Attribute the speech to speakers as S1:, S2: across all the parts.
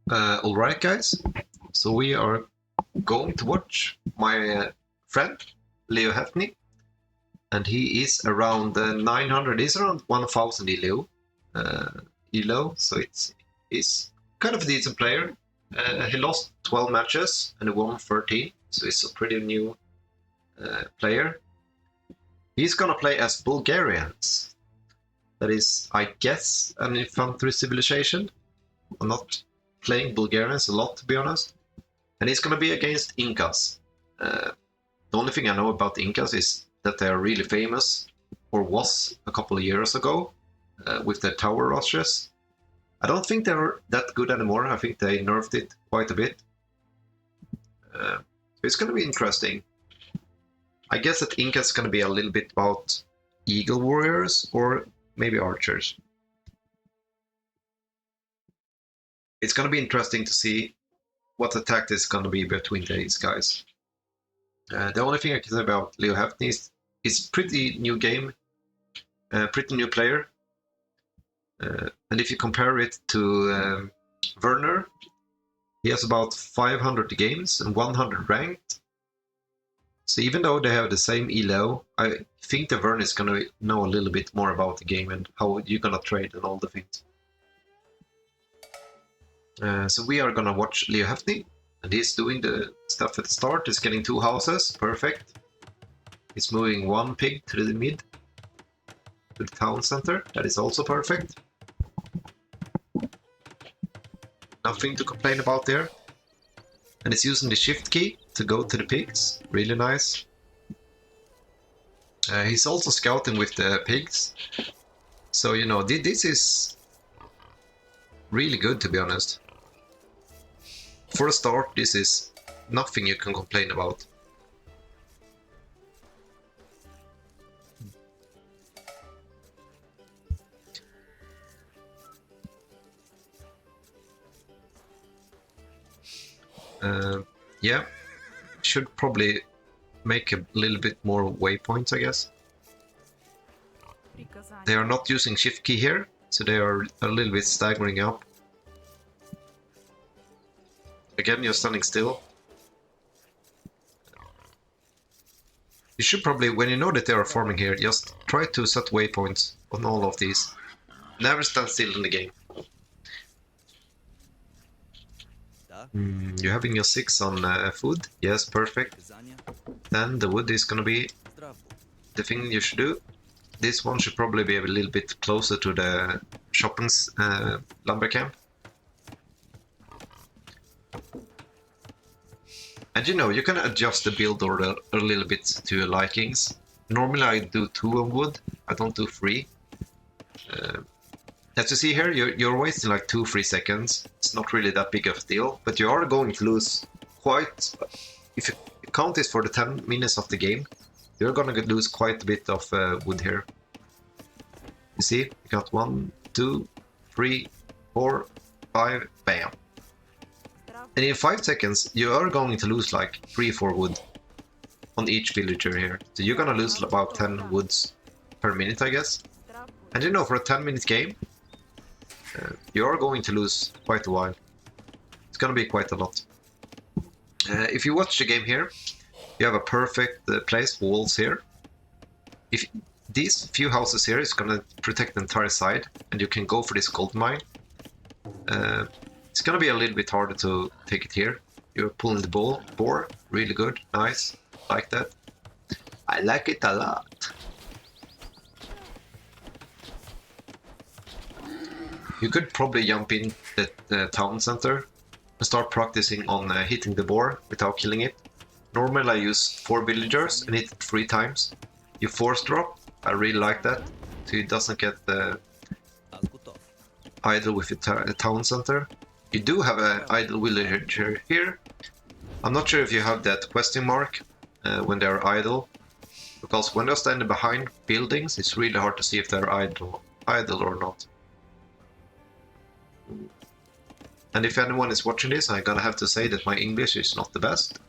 S1: Alright guys, so we are going to watch my friend Leo Hefney, and he is around 900, he's around 1000 ELO, so he's kind of a decent player. He lost 12 matches and he won 13, so he's a pretty new player. He's gonna play as Bulgarians. That is, I guess, an infantry civilization. I'm not playing Bulgarians a lot, to be honest. And he's gonna be against Incas. The only thing I know about the Incas is that they are really famous, or was a couple of years ago, with their tower rushes. I don't think they're that good anymore. I think they nerfed it quite a bit. So it's gonna be interesting. I guess that Incas is gonna be a little bit about eagle warriors or maybe archers. It's gonna be interesting to see what the tactic is gonna be between these guys. The only thing I can say about Leo Hefney is he's pretty new game, pretty new player. And if you compare it to Werner, he has about 500 games and 100 ranked. So even though they have the same ELO, I think the Werner is gonna know a little bit more about the game and how you're gonna trade and all the things. So we are gonna watch Leo Hefney, and he's doing the stuff at the start. He's getting 2 houses, perfect. He's moving 1 pig to the mid, to the town center, that is also perfect. Nothing to complain about there. And he's using the shift key to go to the pigs, really nice. He's also scouting with the pigs. So, you know, this is really good, to be honest. For a start, this is nothing you can complain about. Yeah, should probably make a little bit more waypoints, I guess. They are not using shift key here, so they are a little bit staggering up. Again, you're standing still. You should probably, when you know that they are forming here, just try to set waypoints on all of these. Never stand still in the game. You're having your 6 on food? Yes, perfect. Then the wood is gonna be the thing you should do. This one should probably be a little bit closer to the shopping lumber camp. And you know, you can adjust the build order a little bit to your likings. Normally I do 2 on wood, I don't do 3. As you see here, you're wasting like 2-3 seconds. It's not really that big of a deal, but you are going to lose quite... If you count this for the 10 minutes of the game, you're gonna lose quite a bit of wood here. You see, you got 1, 2, 3, 4, 5, bam. And in 5 seconds, you are going to lose like 3-4 wood on each villager here. So you're gonna lose about 10 woods per minute, I guess. And you know, for a 10-minute game, you are going to lose quite a while. It's gonna be quite a lot. If you watch the game here, you have a perfect place, walls here. If these few houses here is gonna protect the entire side, and you can go for this gold mine. It's gonna be a little bit harder to take it here. You're pulling the boar, really good, nice, like that. I like it a lot. You could probably jump in the town center and start practicing on hitting the boar without killing it. Normally I use 4 villagers and hit it 3 times. You force drop, I really like that, so it doesn't get idle with the town center. You do have an idle villager here. I'm not sure if you have that question mark when they're idle, because when they're standing behind buildings, it's really hard to see if they're idle or not. And if anyone is watching this, I'm gonna have to say that my English is not the best.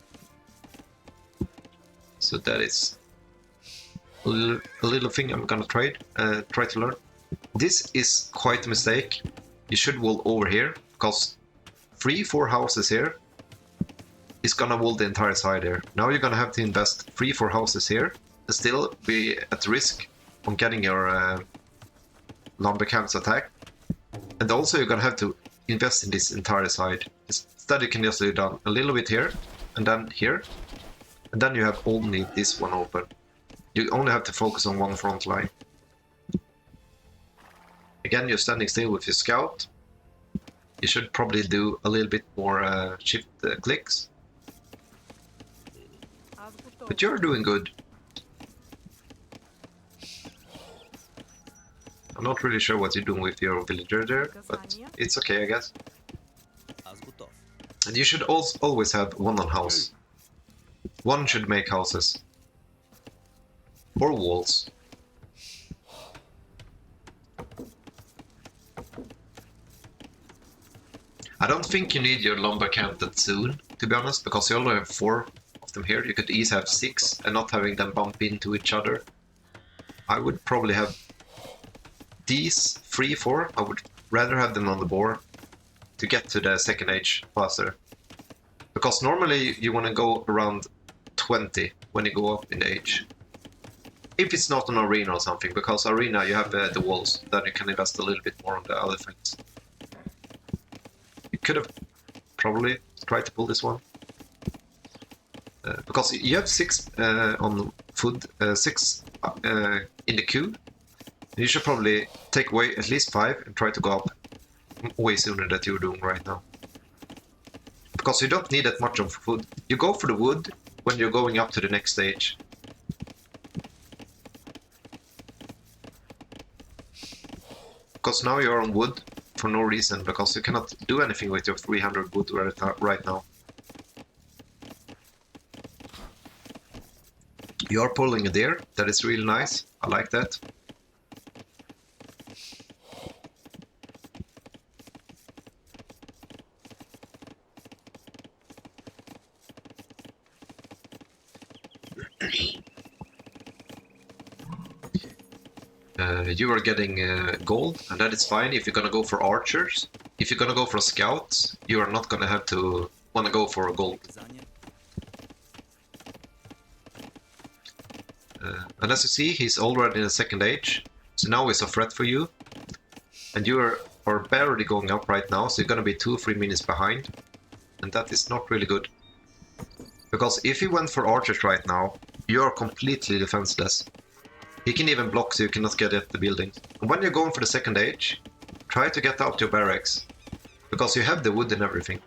S1: So that is a little thing I'm gonna try to learn. This is quite a mistake. You should wall over here, because 3-4 houses here is gonna wall the entire side here. Now you're gonna have to invest 3-4 houses here and still be at risk on getting your lumber camps attacked. And also you're gonna have to invest in this entire side. Instead you can just do down a little bit here and then here. And then you have only this one open. You only have to focus on one front line. Again, you're standing still with your scout. You should probably do a little bit more shift clicks. But you're doing good. I'm not really sure what you're doing with your villager there, but it's okay, I guess. And you should also always have one on house. One should make houses. Or walls. I don't think you need your lumber camp that soon, to be honest, because you only have 4 of them here. You could easily have 6 and not having them bump into each other. I would probably have these 3-4. I would rather have them on the board to get to the second age faster. Because normally you want to go around 20 when you go up in age. If it's not an arena or something, because arena you have the walls, then you can invest a little bit more on the other things. You could have probably tried to pull this one. Because you have 6 on food, 6 in the queue. You should probably take away at least 5 and try to go up way sooner than you're doing right now. Because you don't need that much of food. You go for the wood when you're going up to the next stage. Because now you're on wood for no reason, because you cannot do anything with your 300 wood right now. You are pulling a deer, that is really nice, I like that. You are getting gold, and that is fine if you're gonna go for archers. If you're gonna go for scouts, you are not gonna have to wanna go for gold. And as you see, he's already in the second age, so now he's a threat for you. And you are barely going up right now, so you're gonna be 2-3 minutes behind. And that is not really good. Because if you went for archers right now, you are completely defenseless. He can even block so you cannot get at the building. And when you're going for the second age, try to get out your barracks. Because you have the wood and everything.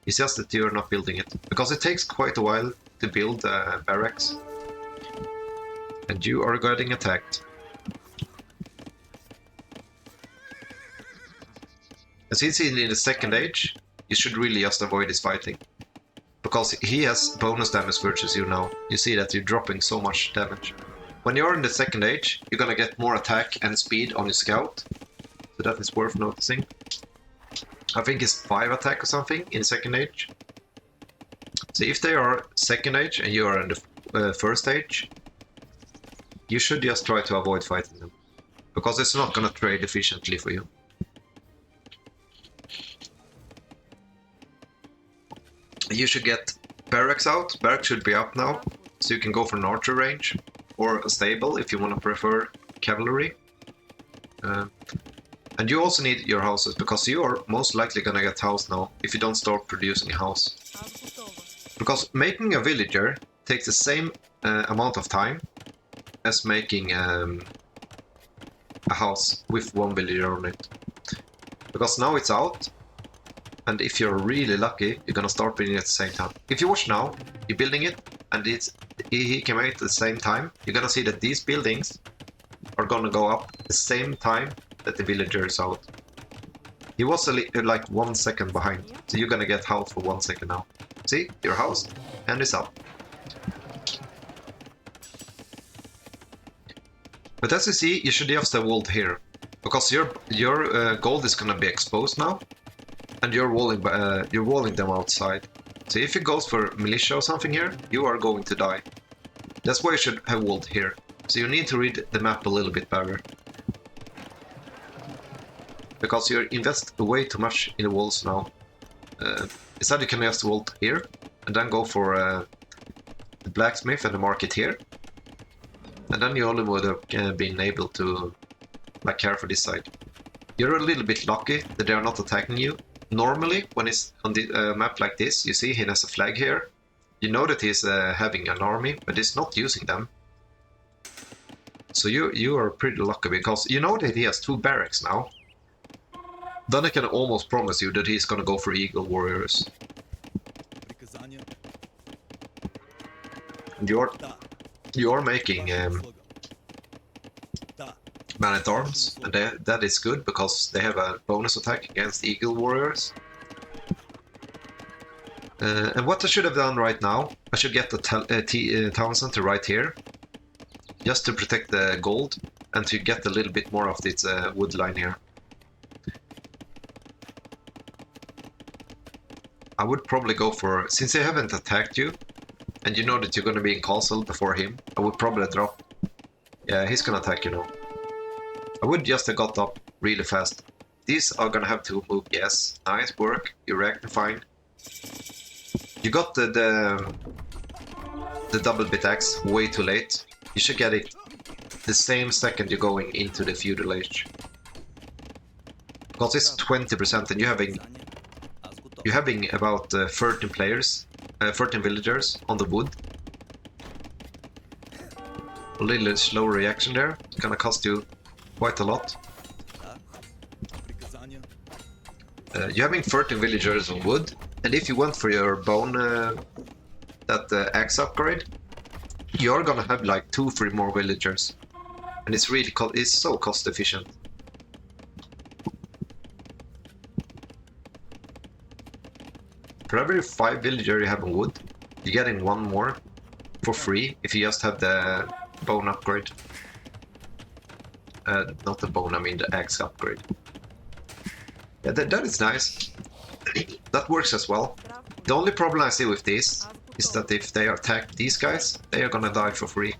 S1: It's just that you're not building it. Because it takes quite a while to build barracks. And you are getting attacked. And since he's in the second age, you should really just avoid his fighting. Because he has bonus damage versus you now. You see that you're dropping so much damage. When you're in the second age, you're gonna get more attack and speed on your scout. So that is worth noticing. I think it's 5 attack or something in second age. So if they are second age and you are in the first age, you should just try to avoid fighting them. Because it's not gonna trade efficiently for you. You should get barracks out. Barracks should be up now, so you can go for an archer range. Or a stable if you want to prefer cavalry. And you also need your houses, because you are most likely gonna get house now if you don't start producing a house. Because making a villager takes the same amount of time as making a house with one villager on it. Because now it's out, and if you're really lucky, you're gonna start building it at the same time. If you watch now, you're building it, and he came out at the same time, you're gonna see that these buildings are gonna go up at the same time that the villager is out. He was like 1 second behind, so you're gonna get house for 1 second now. See, your house, and it's up. But as you see, you should just have walled here, because your gold is gonna be exposed now, and you're walling them outside. So if it goes for militia or something here, you are going to die. That's why you should have walled here. So you need to read the map a little bit better. Because you invest way too much in the walls now. Instead you can just ult here, and then go for the blacksmith and the market here. And then you only would have been able to like care for this side. You're a little bit lucky that they are not attacking you. Normally, when it's on the map like this, you see he has a flag here. You know that he's having an army, but he's not using them. So you are pretty lucky because you know that he has 2 barracks now. Then I can almost promise you that he's gonna go for Eagle Warriors. And you're making man-at-arms, and that is good because they have a bonus attack against Eagle Warriors. And what I should have done right now, I should get the town center right here, just to protect the gold and to get a little bit more of this wood line here. I would probably go for, since they haven't attacked you, and you know that you're going to be in castle before him, I would probably drop. Yeah, he's going to attack you now. I would just have got up really fast. These are going to have to move, yes. Nice work, you reacted fine. You got the double bit axe way too late. You should get it the same second you're going into the feudal age. Because it's 20% and you're having about 13 players, 13 villagers on the wood. A little slow reaction there. It's gonna cost you quite a lot. You're having 13 villagers on wood, and if you went for your bone, that axe upgrade, you're gonna have like 2-3 more villagers, and it's really it's so cost efficient. For every 5 villager you have on wood, you're getting 1 more for free if you just have the bone upgrade. Not the bone, I mean the axe upgrade. Yeah, that is nice. That works as well. The only problem I see with this is that if they attack these guys, they are gonna die for free.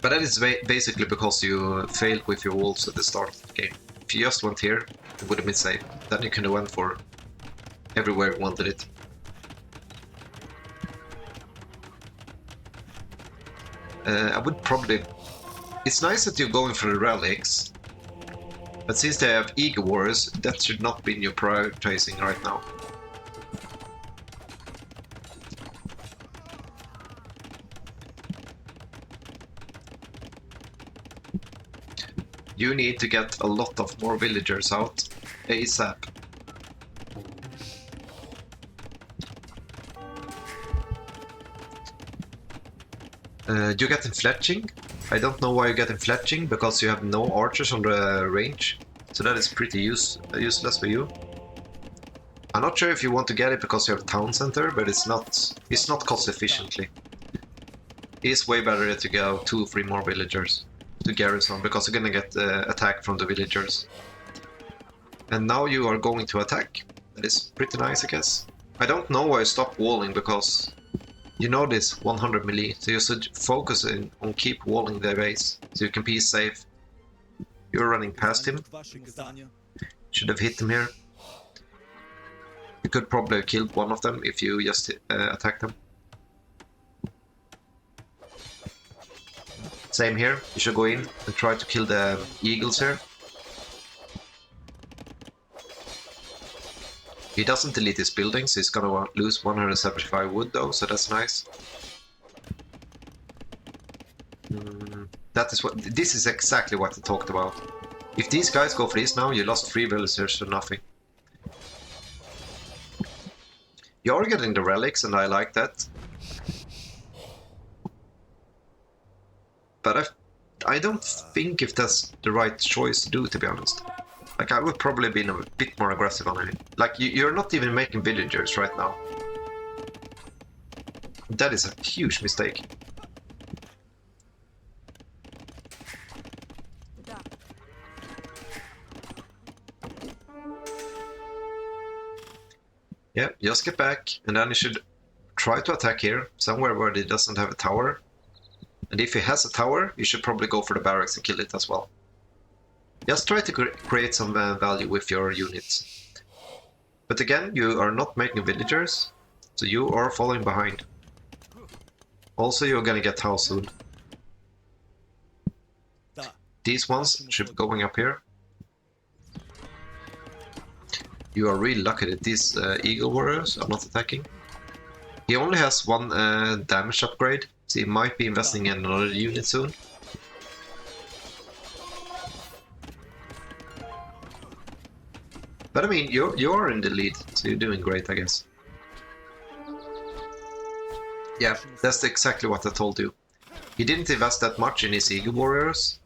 S1: But that is basically because you failed with your walls at the start of the game. If you just went here, it would have been safe. Then you could have went for everywhere you wanted it. I would probably... It's nice that you're going for the relics, but since they have Eagle Warriors, that should not be in your prioritizing right now. You need to get a lot of more villagers out ASAP. You're getting fletching. I don't know why you're getting fletching, because you have no archers on the range. So that is pretty useless for you. I'm not sure if you want to get it because you have a town center, but it's not cost efficiently. It's way better to go 2-3 more villagers to garrison, because you're gonna get attack from the villagers. And now you are going to attack. That is pretty nice, I guess. I don't know why I stopped walling, because you know this 100 melee, so you should focus on keep walling the base, so you can be safe. You're running past him. Should have hit him here. You could probably have killed one of them if you just attacked them. Same here, you should go in and try to kill the eagles here. He doesn't delete his buildings, he's gonna lose 175 wood though, so that's nice. This is exactly what I talked about. If these guys go for this now, you lost 3 villagers to nothing. You are getting the relics, and I like that. But I don't think if that's the right choice to do, to be honest. Like, I would probably have been a bit more aggressive on it. Like, you're not even making villagers right now. That is a huge mistake. Yeah, just get back, and then you should try to attack here, somewhere where he doesn't have a tower. And if he has a tower, you should probably go for the barracks and kill it as well. Just try to create some value with your units. But again, you are not making villagers, so you are falling behind. Also, you're gonna get house soon. These ones should be going up here. You are really lucky that these Eagle Warriors are not attacking. He only has one damage upgrade, so he might be investing in another unit soon. But I mean, you're in the lead, so you're doing great, I guess. Yeah, that's exactly what I told you. He didn't invest that much in his Eagle Warriors,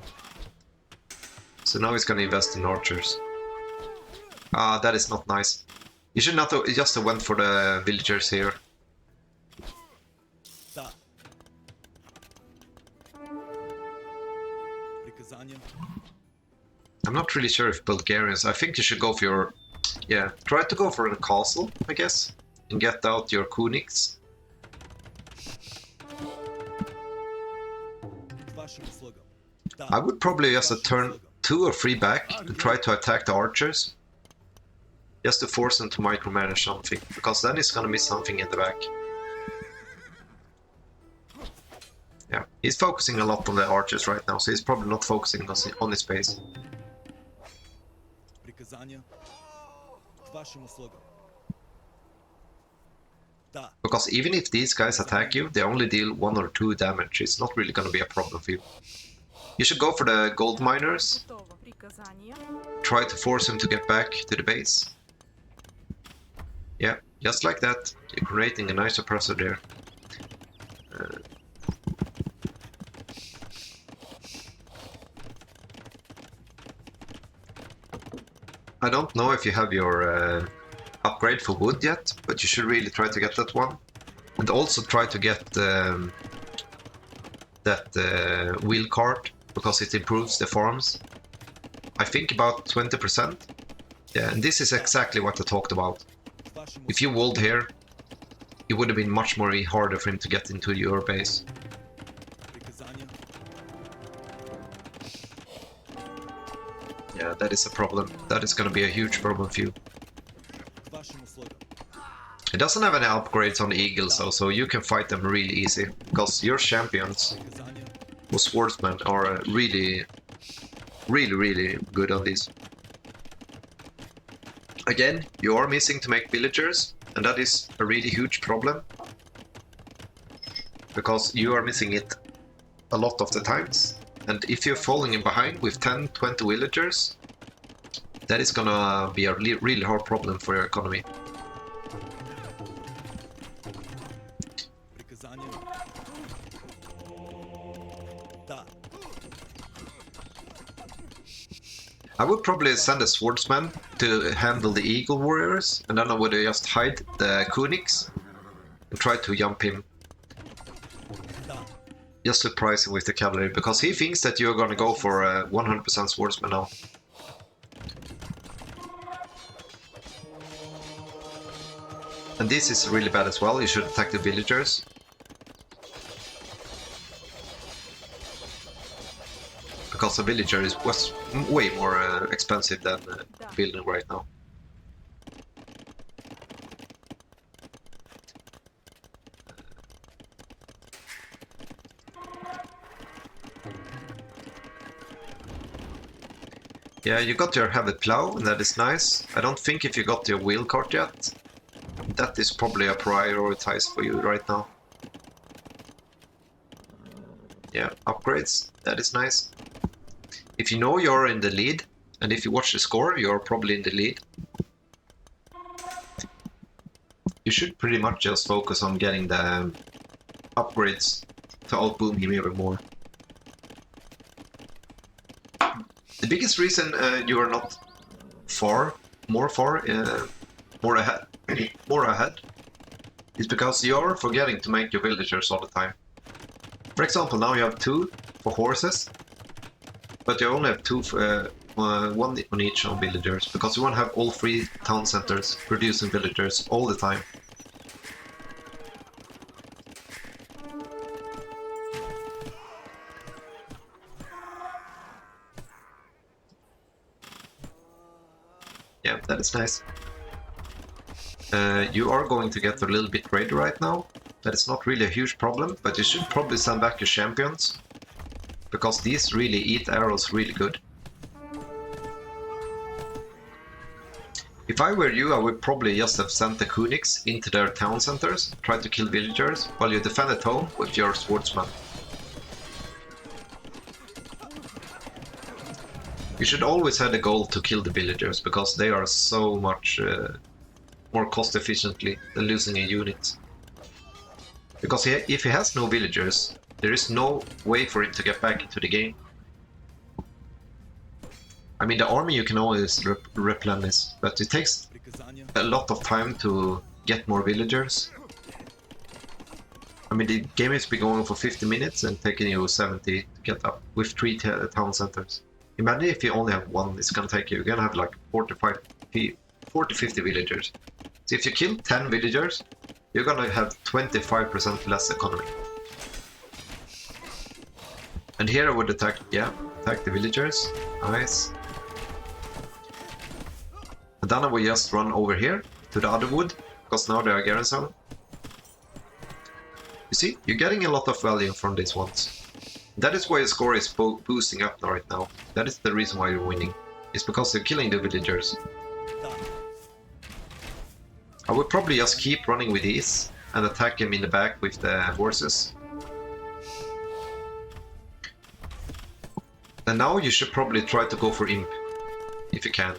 S1: so now he's gonna invest in archers. Ah, that is not nice. You should not have just went for the villagers here. I'm not really sure if Bulgarians... I think you should go for your... Yeah, try to go for a castle, I guess. And get out your Kuniks. I would probably just turn 2 or 3 back and try to attack the archers. Just to force them to micromanage something, because then he's gonna miss something in the back. Yeah, he's focusing a lot on the archers right now, so he's probably not focusing on his base. Because even if these guys attack you, they only deal 1 or 2 damage. It's not really gonna be a problem for you. You should go for the gold miners. Try to force him to get back to the base. Yeah, just like that. You're creating a nice oppressor there. I don't know if you have your upgrade for wood yet, but you should really try to get that one. And also try to get that wheel cart, because it improves the farms. I think about 20%. Yeah, and this is exactly what I talked about. If you walled here, it would have been much more harder for him to get into your base. Yeah, that is a problem. That is going to be a huge problem for you. It doesn't have any upgrades on the eagles though, so you can fight them really easy, because your champions or swordsmen are really good on these. Again, you are missing to make villagers, and that is a really huge problem, because you are missing it a lot of the times. And if you're falling in behind with 10-20 villagers, that is gonna be a really hard problem for your economy. I would probably send a swordsman to handle the eagle warriors, and then I would just hide the Kuniks and try to jump him. Just surprise him with the cavalry, because he thinks that you're gonna go for a 100% swordsman now. And this is really bad as well. You should attack the villagers. Because a villager was way more expensive than building right now. Yeah, you got your heavy plow, and that is nice. I don't think if you got your wheel cart yet. That is probably a prioritize for you right now. Yeah, upgrades, that is nice. If you know you're in the lead, and if you watch the score, you're probably in the lead. You should pretty much just focus on getting the upgrades to outboom him even more. The biggest reason you are not more ahead, more ahead, is because you're forgetting to make your villagers all the time. For example, now you have 2 for horses, but you only have 2 for, 1 on each on villagers, because you want to have all 3 town centers producing villagers all the time. Yeah, that is nice. You are going to get a little bit ready right now. That is not really a huge problem, but you should probably send back your champions, because these really eat arrows really good. If I were you, I would probably just have sent the Kunix into their town centers, try to kill villagers, while you defend at home with your swordsman. You should always have the goal to kill the villagers, because they are so much more cost efficiently than losing a unit. Because if he has no villagers, there is no way for him to get back into the game. I mean, the army you can always replenish, but it takes a lot of time to get more villagers. I mean, the game has been going for 50 minutes and taking you 70 to get up with 3 town centers. Imagine if you only have one, it's gonna take you, you're gonna have like 40-50 villagers. So if you kill 10 villagers, you're gonna have 25% less economy. And here I would attack, yeah, attack the villagers. Nice. And then I will just run over here to the other wood, because now they are garrison. You see, you're getting a lot of value from these ones. That is why your score is boosting up right now. That is the reason why you're winning. It's because you're killing the villagers. I would probably just keep running with these and attack him in the back with the horses. And now you should probably try to go for imp, if you can.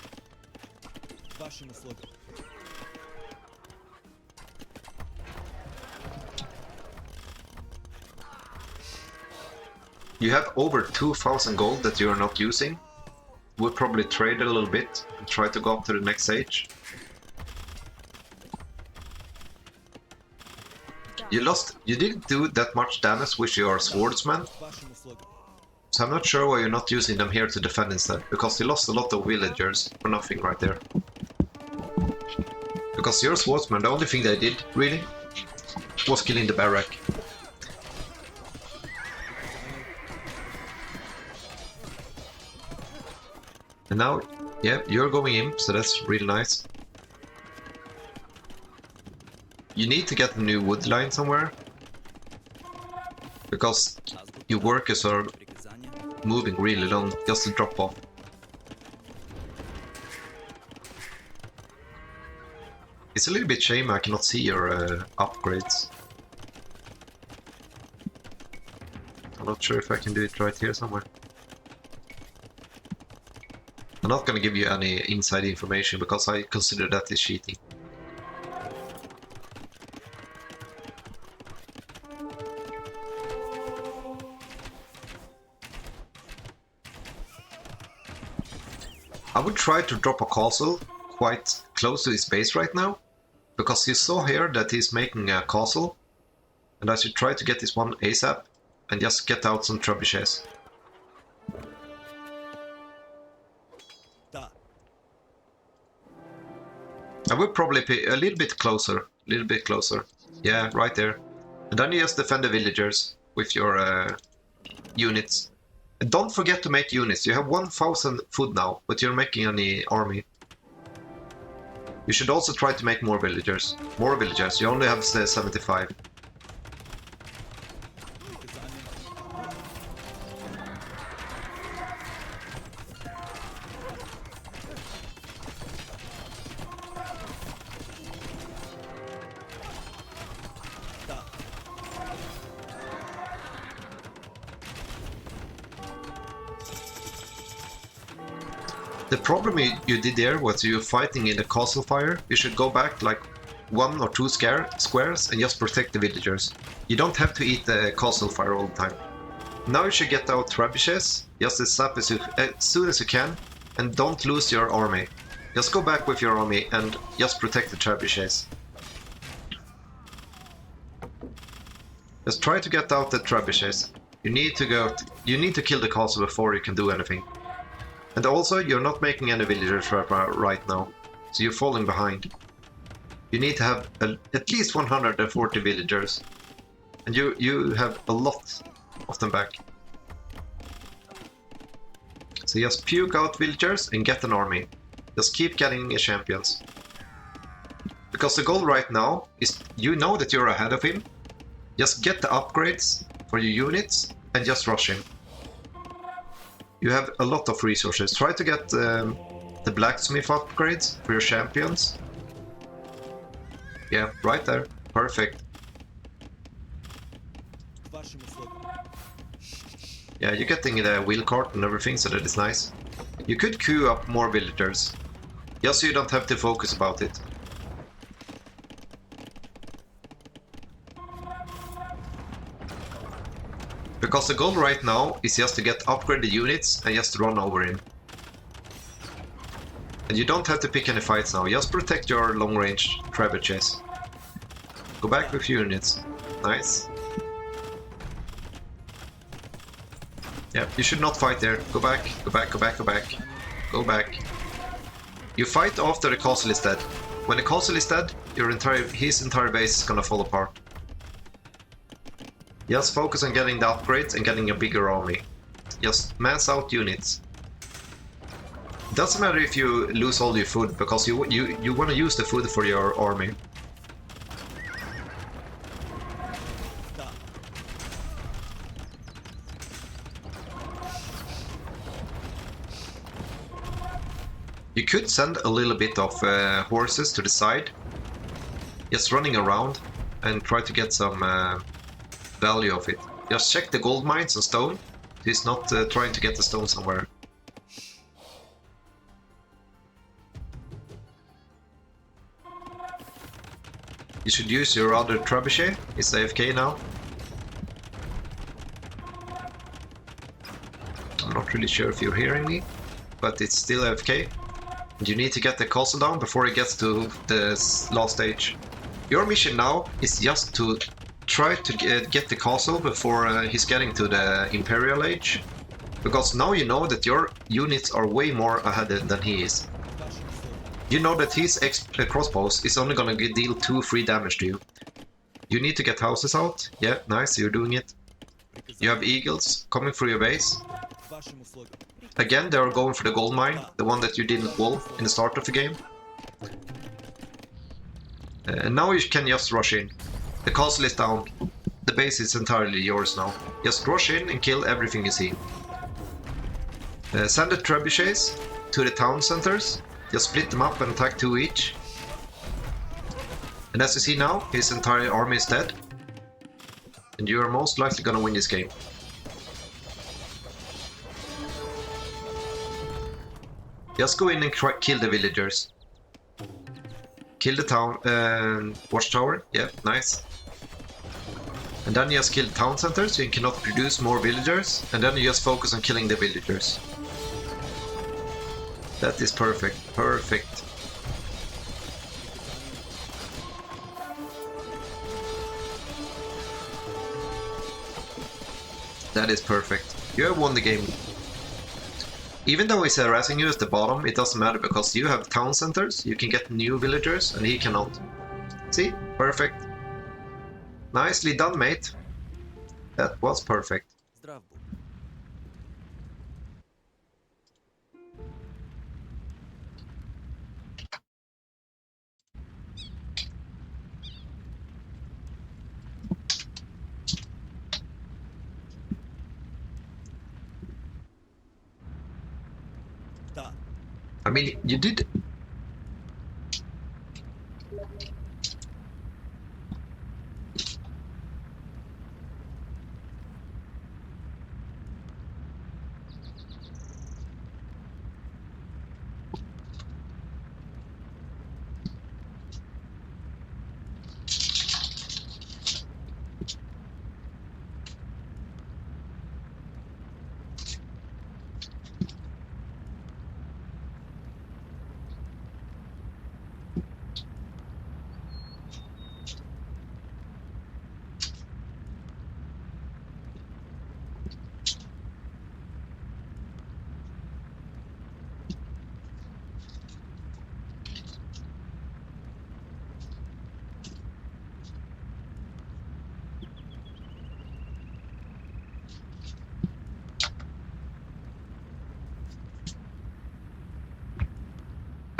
S1: You have over 2000 gold that you are not using. We'll probably trade a little bit and try to go up to the next stage. You didn't do that much damage with your swordsman. So I'm not sure why you're not using them here to defend instead, because you lost a lot of villagers for nothing right there. Because your swordsman, the only thing they did, really, was killing the barrack. And now, yeah, you're going in, so that's really nice. You need to get a new wood line somewhere, because your workers are moving really long just to drop off. It's a little bit shame I cannot see your upgrades. I'm not sure if I can do it right here somewhere. I'm not gonna give you any inside information because I consider that is cheating. I would try to drop a castle quite close to his base right now, because you saw here that he's making a castle, and I should try to get this one ASAP and just get out some trebuchets. I would probably be a little bit closer, yeah, right there. And then you just defend the villagers with your units. And don't forget to make units. You have 1000 food now, but you're making any army. You should also try to make more villagers. More villagers, you only have 75. The problem you did there was you're fighting in the castle fire. You should go back like 1 or 2 squares and just protect the villagers. You don't have to eat the castle fire all the time. Now you should get out trebuchets just as soon as you can, and don't lose your army. Just go back with your army and just protect the trebuchets. Just try to get out the trebuchets. You need to kill the castle before you can do anything. And also, you're not making any villagers right now, so you're falling behind. You need to have at least 140 villagers, and you have a lot of them back. So just puke out villagers and get an army. Just keep getting champions. Because the goal right now is, you know that you're ahead of him. Just get the upgrades for your units and just rush him. You have a lot of resources. Try to get the blacksmith upgrades for your champions. Yeah, right there. Perfect. Yeah, you're getting the wheel cart and everything, so that is nice. You could queue up more villagers, just so you don't have to focus about it. Because the goal right now is just to get upgraded units and just run over him. And you don't have to pick any fights now, just protect your long-range trebuchets. Go back with units. Nice. Yeah, you should not fight there. Go back, go back, go back, go back. Go back. You fight after the castle is dead. When the castle is dead, his entire base is gonna fall apart. Just focus on getting the upgrades and getting a bigger army. Just mass out units. Doesn't matter if you lose all your food, because you want to use the food for your army. You could send a little bit of horses to the side, just running around and try to get some value of it. Just check the gold mines and stone. He's not trying to get the stone somewhere. You should use your other trebuchet. It's AFK now. I'm not really sure if you're hearing me, but it's still AFK. You need to get the castle down before it gets to the last stage. Your mission now is just to try to get the castle before he's getting to the Imperial Age. Because now you know that your units are way more ahead than he is. You know that his crossbows is only gonna deal 2 free damage to you. You need to get houses out. Yeah, nice, you're doing it. You have eagles coming through your base. Again, they are going for the gold mine, the one that you didn't wall in the start of the game. And now you can just rush in. The castle is down. The base is entirely yours now. Just rush in and kill everything you see. Send the trebuchets to the town centers. Just split them up and attack 2 each. And as you see now, his entire army is dead. And you are most likely gonna win this game. Just go in and kill the villagers. Kill the town watchtower. Yeah, nice. And then you just kill the town center so you cannot produce more villagers. And then you just focus on killing the villagers. That is perfect. Perfect. That is perfect. You have won the game. Even though he's harassing you at the bottom, it doesn't matter because you have town centers, you can get new villagers, and he cannot. See? Perfect. Nicely done, mate. That was perfect. I mean, you did.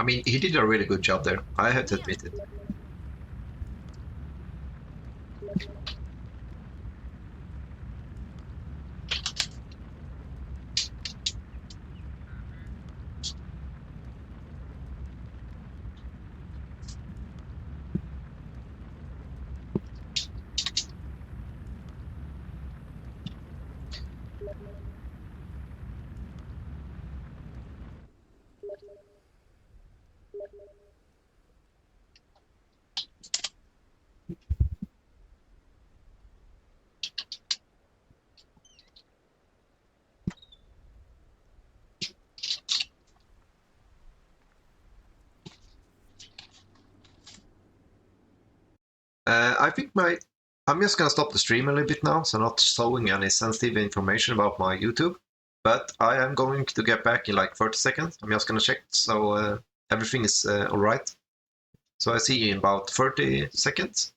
S1: I mean, he did a really good job there. I have to admit it. I think I'm just gonna stop the stream a little bit now, so not showing any sensitive information about my YouTube. But I am going to get back in like 30 seconds. I'm just gonna check so everything is all right. So I see you in about 30 seconds.